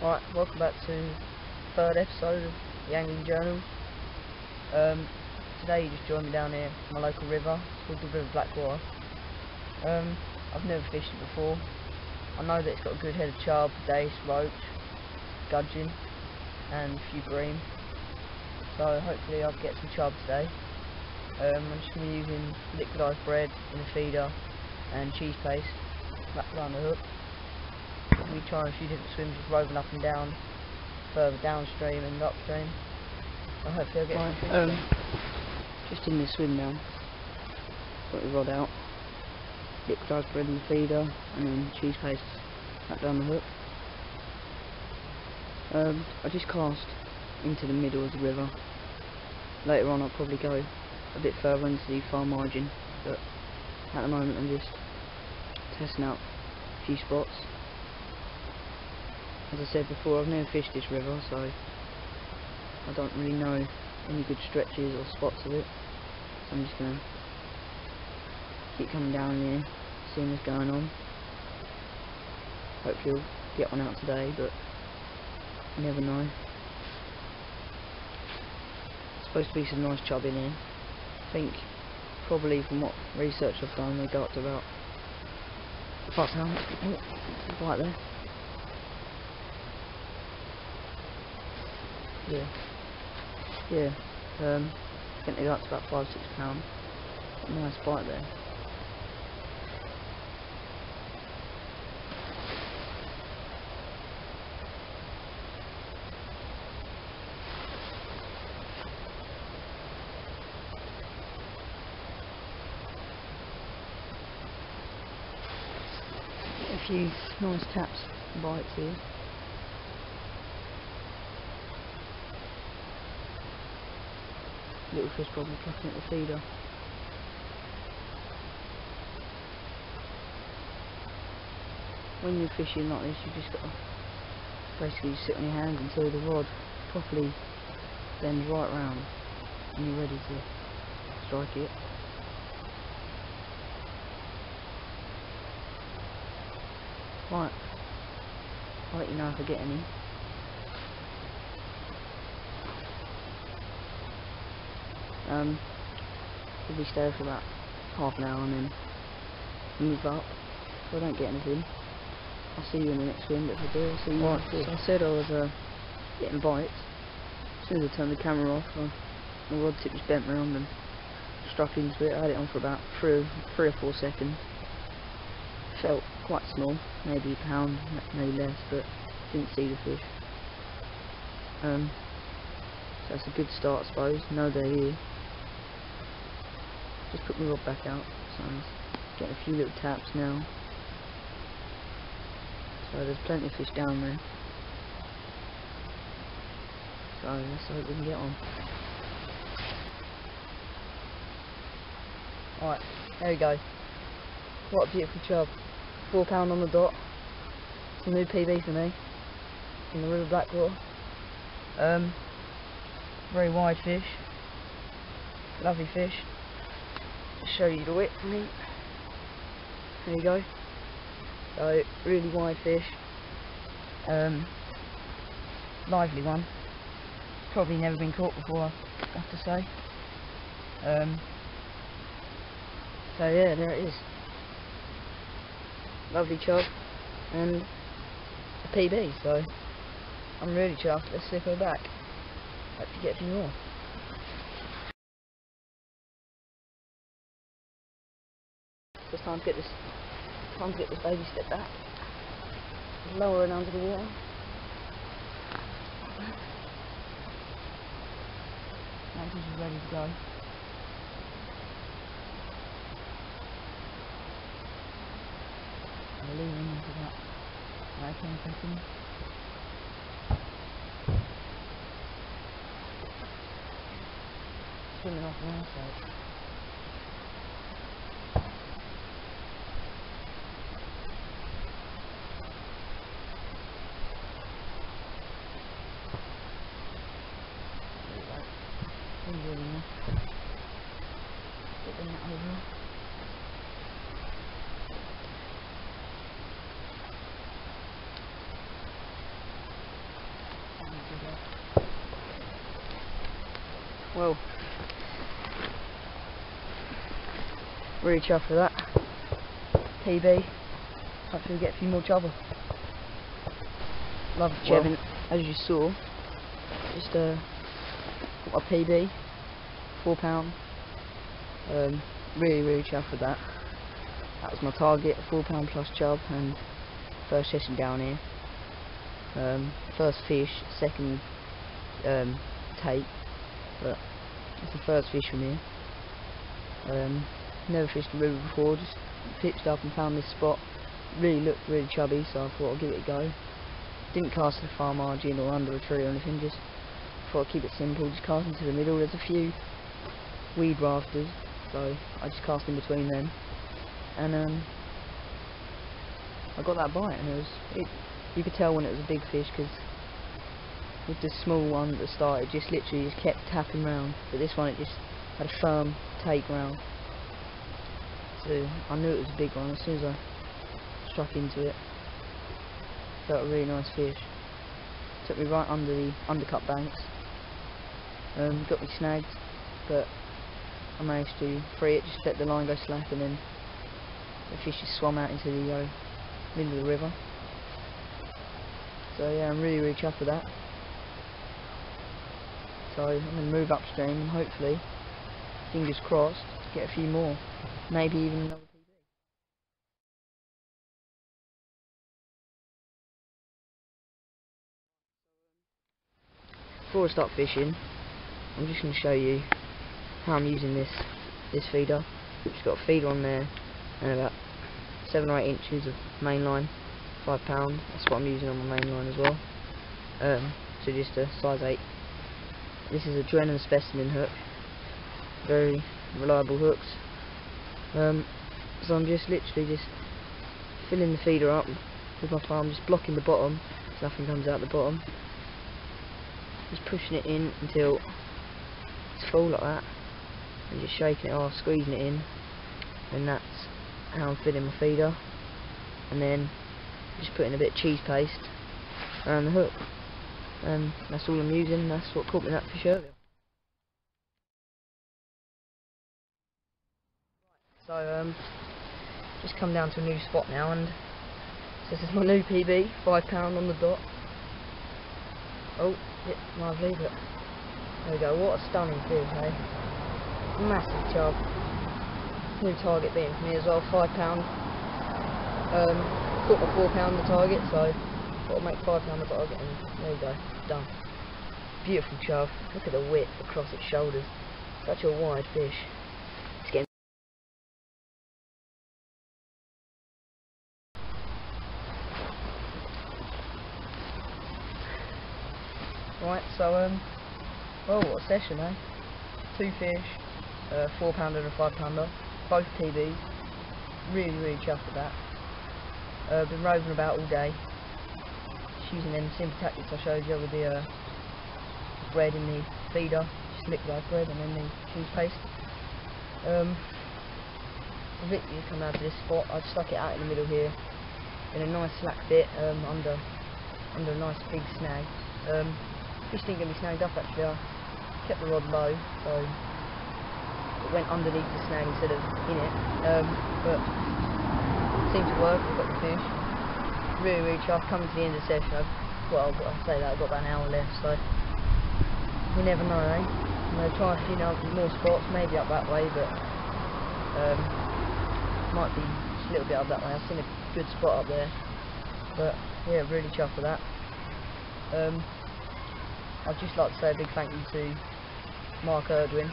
Alright, welcome back to the third episode of the Angling Journal. Today you just joined me down here at my local river. It's called the River Blackwater. I've never fished it before. I know that it's got a good head of chub, dace, roach, gudgeon and a few bream. So hopefully I'll get some chub today. I'm just going to be using liquidised bread in a feeder and cheese paste wrapped around the hook. We try a few different swims, just roving up and down, further downstream and upstream. So hopefully I'll get some fish. Just in the swim now. Got the rod out, liquidised bread in the feeder, and then cheese paste wrapped down the hook. I just cast into the middle of the river. Later on I'll probably go a bit further into the far margin, but at the moment I'm just testing out a few spots. As I said before, I've never fished this river, so I don't really know any good stretches or spots of it. So I'm just going to keep coming down here, seeing what's going on. Hopefully I'll get one out today, but you never know. There's supposed to be some nice chub in here. I think probably from what research I've done, they go up to about 5 pounds. Oh, right there. Yeah, I think they go up to about £5–6. A nice bite there. A few nice taps and bites here. Little fish probably plucking at the feeder. When you're fishing like this, you just got to basically sit on your hands until the rod properly bends right round and you're ready to strike it. Right, I'll let you know if I get any. Probably stay there for about half an hour and then move up. If I don't get anything, I'll see you in the next swim, but if I do, I'll see you next swim. So I said I was getting bites. As soon as I turned the camera off, my rod tip was bent round and struck into it. I had it on for about 3 or 4 seconds. Felt quite small, maybe a pound, maybe less, but didn't see the fish. So that's a good start, I suppose. No, they're here. Just put my rod back out, so I'm getting a few little taps now. So there's plenty of fish down there. So let's hope we can get on. Alright, there we go. What a beautiful chub. £4 on the dot. It's a new PB for me. From the River Blackwater. Very wide fish. Lovely fish. Show you the width. There you go. So really wide fish. Lively one. Probably never been caught before, I have to say. So yeah, there it is. Lovely chub and a PB. So I'm really chuffed. Let's slip her back. Hope to get a few more. So it's time to get this baby step back. Lower it under the water. Now she's ready to go. I'll leave him into that 10 seconds. Swimming off the outside. Get the net over. Well, really chuffed with that. PB. Hopefully we get a few more trouble. Love chebbing, as you saw. Just got my PB, £4. Really chuffed with that. That was my target, £4 plus chub, and first session down here. First fish, second take, but it's the first fish from here. Never fished the river before, just pitched up and found this spot. Really looked really chubby, so I thought I'd give it a go. Didn't cast at the far margin or under a tree or anything, just thought I'd keep it simple, just cast into the middle. There's a few weed rafters, so I just cast in between them, and I got that bite, and you could tell when it was a big fish, because with the small one at the start it just literally just kept tapping round, but this one it just had a firm take round, so I knew it was a big one as soon as I struck into it. Felt a really nice fish. Took me right under the undercut banks. Got me snagged, but I managed to free it, just let the line go slack, and then the fish just swam out into the middle of the river. So yeah, I'm really chuffed with that. So I'm going to move upstream and hopefully, fingers crossed, get a few more. Maybe even another PB. Before I start fishing, I'm just going to show you how I'm using this feeder. It's got a feeder on there and about 7 or 8 inches of main line, £5. That's what I'm using on my main line as well. So just a size 8. This is a Drennan specimen hook, very reliable hooks. So I'm just literally just filling the feeder up with my palm, just blocking the bottom so nothing comes out the bottom. Just pushing it in until it's full like that, and just shaking it off, squeezing it in, and that's how I'm filling my feeder. And then just putting a bit of cheese paste around the hook, and that's all I'm using. That's what caught me that fish earlier. So just come down to a new spot now, and this is my new PB, £5 on the dot. Oh, yeah, lovely, but there we go. What a stunning fish, eh? Massive chub. New target being for me as well, £5. Caught my £4 the target, so got to make £5 the target, and there you go, done. Beautiful chub. Look at the width across its shoulders. Such a wide fish. It's getting right. So well, what a session, eh? 2 fish, £4 and a £5, both PBs. Really chuffed with that. Been roving about all day, just using them simple tactics I showed you with the bread in the feeder, just liquidized bread and then the cheese paste. I've literally just come down to this spot. I've stuck it out in the middle here in a nice slack bit, under a nice big snag. Fish didn't get me snagged up actually. I kept the rod low, so it went underneath the snag instead of in it. But it seemed to work. I got the fish. Really chuffed. Coming to the end of the session. Well, I'll say that I've got about an hour left, so you never know, eh? I'm going to try a few more spots, maybe up that way, but might be just a little bit up that way. I've seen a good spot up there, but yeah, really chuffed with that. I'd just like to say a big thank you to Mark Erdwin.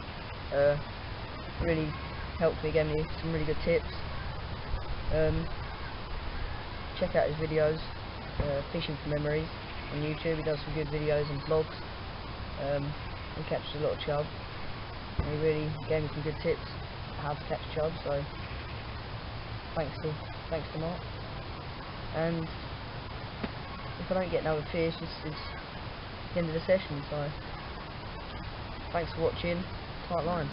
Really helped me, gave me some really good tips. Check out his videos, Fishing for Memories on YouTube. He does some good videos and vlogs. He catches a lot of chub, and he really gave me some good tips how to catch chub, so thanks to Mark. And if I don't get another fish, this is the end of the session, so thanks for watching. Tight lines.